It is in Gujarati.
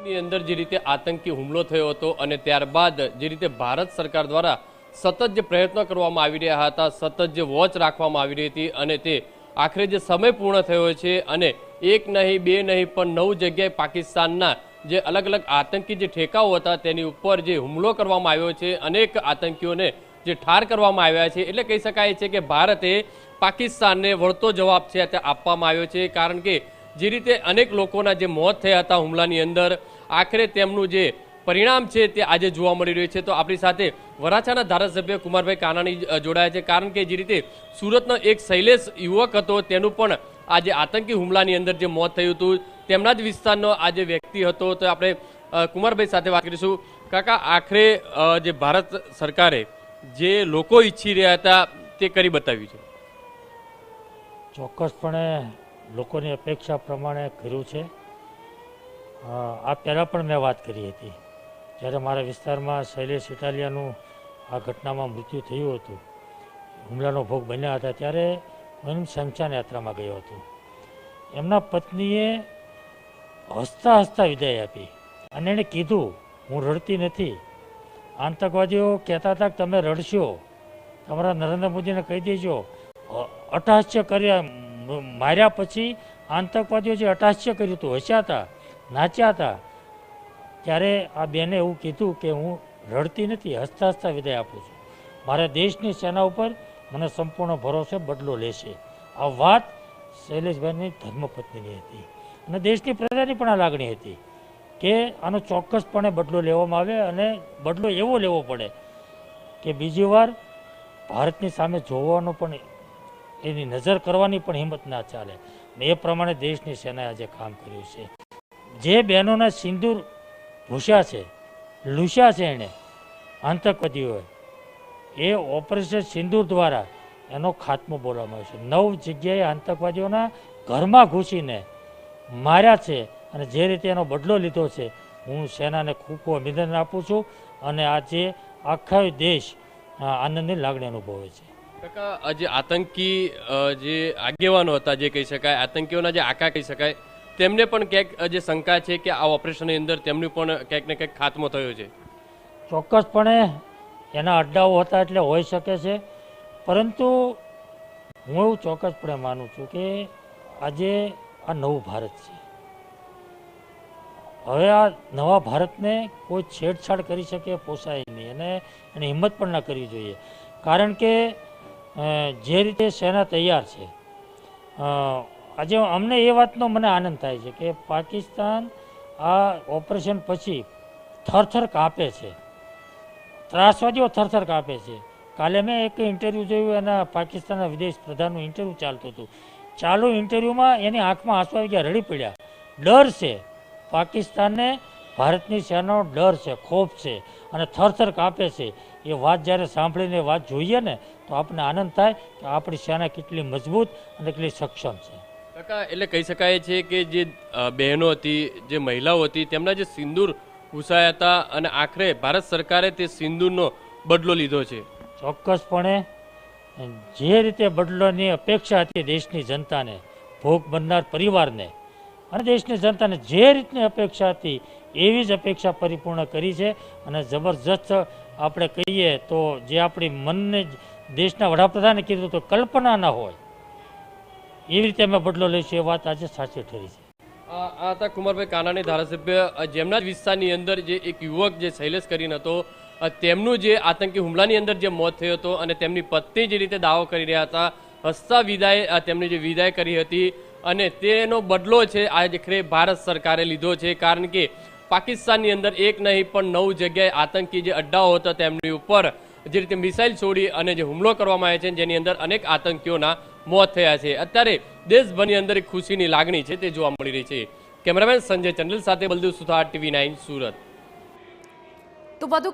ની અંદર જે રીતે આતંકી હુમલો થયો હતો અને ત્યારબાદ જે રીતે ભારત સરકાર દ્વારા સતત જે પ્રયત્નો કરવામાં આવી રહ્યા હતા, સતત જે વોચ રાખવામાં આવી રહી હતી અને તે આખરે જે સમય પૂર્ણ થયો છે અને એક નહીં બે નહીં પણ 9 જગ્યાએ પાકિસ્તાનના જે અલગ અલગ આતંકી જે ઠેકાઓ હતા તેની ઉપર જે હુમલો કરવામાં આવ્યો છે, અનેક આતંકીઓને જે ઠાર કરવામાં આવ્યા છે। એટલે કહી શકાય છે કે ભારતે પાકિસ્તાનને વળતો જવાબ છે તે આપવામાં આવ્યો છે, કારણ કે જે રીતે અનેક લોકોના જે મોત થયા હતા હુમલાની અંદર, આખરે તેમનું જે પરિણામ છે તે આજે જોવા મળી રહ્યું છે। તો આપણી સાથે વરાછાના ધારાસભ્ય કુમારભાઈ કાનાણી જોડાયા છે, કારણ કે જે રીતે સુરતનો એક શૈલેષ યુવક હતો તેનું પણ આજે આતંકી હુમલાની અંદર જે મોત થયું હતું, તેમના જ વિસ્તારનો આ જે વ્યક્તિ હતો। તો આપણે કુમારભાઈ સાથે વાત કરીશું। કાકા, આખરે જે ભારત સરકારે જે લોકો ઈચ્છી રહ્યા હતા તે કરી બતાવ્યું છે? ચોક્કસપણે લોકોની અપેક્ષા પ્રમાણે કર્યું છે। આ પહેલાં પણ મેં વાત કરી હતી, જ્યારે મારા વિસ્તારમાં શૈલેષ ઇટાલિયાનું આ ઘટનામાં મૃત્યુ થયું હતું, હુમલાનો ભોગ બન્યા હતા, ત્યારે હું શમશાન યાત્રામાં ગયો હતો। એમના પત્નીએ હસતા હસતા વિદાય આપી અને એણે કીધું, હું રડતી નથી। આતંકવાદીઓ કહેતા હતા કે તમે રડશો, તમારા નરેન્દ્ર મોદીને કહી દેજો। અટહાસ્ય કર્યા, માર્યા પછી આતંકવાદીઓ જે અટહાસ્ય કર્યું હતું, હસ્યા હતા, નાચ્યા હતા, ત્યારે આ બેને એવું કીધું કે હું રડતી નથી, હસતા હસતા વિદાય આપું છું। મારા દેશની સેના ઉપર મને સંપૂર્ણ ભરોસે બદલો લેશે। આ વાત શૈલેષભાઈની ધર્મપત્નીની હતી અને દેશની પ્રજાની પણ આ લાગણી હતી કે આનો ચોક્કસપણે બદલો લેવામાં આવે અને બદલો એવો લેવો પડે કે બીજી વાર ભારતની સામે જોવાનો પણ, એની નજર કરવાની પણ હિંમત ના ચાલે। એ પ્રમાણે દેશની સેનાએ આજે કામ કર્યું છે। જે બહેનોના સિંદૂર ભૂસ્યા છે, લૂસ્યા છે એણે આતંકવાદીઓએ, એ ઓપરેશન સિંદૂર દ્વારા એનો ખાત્મો બોલવામાં આવ્યો છે। 9 જગ્યાએ આતંકવાદીઓના ઘરમાં ઘૂસીને માર્યા છે અને જે રીતે એનો બદલો લીધો છે, હું સેનાને ખૂબ ખૂબ અભિનંદન આપું છું અને આજે આખા દેશ આનંદની લાગણી અનુભવે છે। કાકા, જે આતંકી જે આગેવાનો હતા, જે કહી શકાય આતંકીઓના જે આકા કહી શકાય, તેમને પણ ક્યાંક જે શંકા છે કે આ ઓપરેશનની અંદર તેમનું પણ ક્યાંક ને ક્યાંક ખાત્મો થયો છે? ચોક્કસપણે એના અડ્ડાઓ હતા એટલે હોઈ શકે છે, પરંતુ હું એવું ચોક્કસપણે માનું છું કે આજે આ નવું ભારત છે। હવે આ નવા ભારતને કોઈ છેડછાડ કરી શકે પોસાય નહીં અને એની હિંમત પણ ના કરવી જોઈએ, કારણ કે જે રીતે સેના તૈયાર છે, આજે અમને એ વાતનો મને આનંદ થાય છે કે પાકિસ્તાન આ ઓપરેશન પછી થરથર કાંપે છે, ત્રાસવાદીઓ થરથર કાંપે છે। કાલે મેં એક ઇન્ટરવ્યૂ જોયું, એના પાકિસ્તાનના વિદેશ પ્રધાનનું ઇન્ટરવ્યૂ ચાલતું હતું, ચાલુ ઇન્ટરવ્યૂમાં એની આંખમાં આંસુ આવી ગયા, રડી પડ્યા। ડર છે પાકિસ્તાનને, ભારતની સેનાનો ડર છે, ખોફ છે અને થરથર કાંપે છે। એ વાત જ્યારે સાંભળીને વાત જોઈએ ને તો આપણને આનંદ થાય કે આપણી સેના કેટલી મજબૂત અને કેટલી સક્ષમ છે। કાકા, એટલે કહી શકાય છે કે જે બહેનો હતી, જે મહિલાઓ હતી, તેમના જે સિંદૂર ઘૂસાયા હતા અને આખરે ભારત સરકારે તે સિંદૂરનો બદલો લીધો છે। ચોક્કસપણે જે રીતે બદલોની અપેક્ષા હતી દેશની જનતાને, ભોગ બનનાર પરિવારને અને દેશની જનતાને જે રીતની અપેક્ષા હતી એવી જ અપેક્ષા પરિપૂર્ણ કરી છે અને જબરજસ્ત આપણે કહીએ તો જે આપણી મનને દેશના વડાપ્રધાને કીધું તો કલ્પના ના હોય એવી રીતે અમે બદલો લઈશું, એ વાત આજે સાચી ઠરી છે। આ હતા કુમારભાઈ કાનાણી, ધારાસભ્ય, જેમના જ વિસ્તારની અંદર જે એક યુવક જે શૈલેષ કરીને હતો, તેમનું જે આતંકી હુમલાની અંદર જે મોત થયો હતો અને તેમની પત્ની જે રીતે દાવો કરી રહ્યા હતા, હસતા વિદાય તેમની જે વિદાય કરી હતી અને તેનો બદલો છે આખરે ભારત સરકારે લીધો છે, કારણ કે પાકિસ્તાનની અંદર એક નહીં પણ 9 જગ્યાએ આતંકી જે અડ્ડાઓ હતા તેમની ઉપર જે રીતે મિસાઇલ છોડી અને જે હુમલો કરવામાં આવ્યો છે, જેની અંદર અનેક આતંકીઓના મોત થયા છે। અત્યારે દેશભરની અંદર એક ખુશીની લાગણી છે તે જોવા મળી રહી છે। કેમેરામેન સંજય ચંડલ સાથે બલદેવ સુથાર, TV9 સુરત। તો વધુ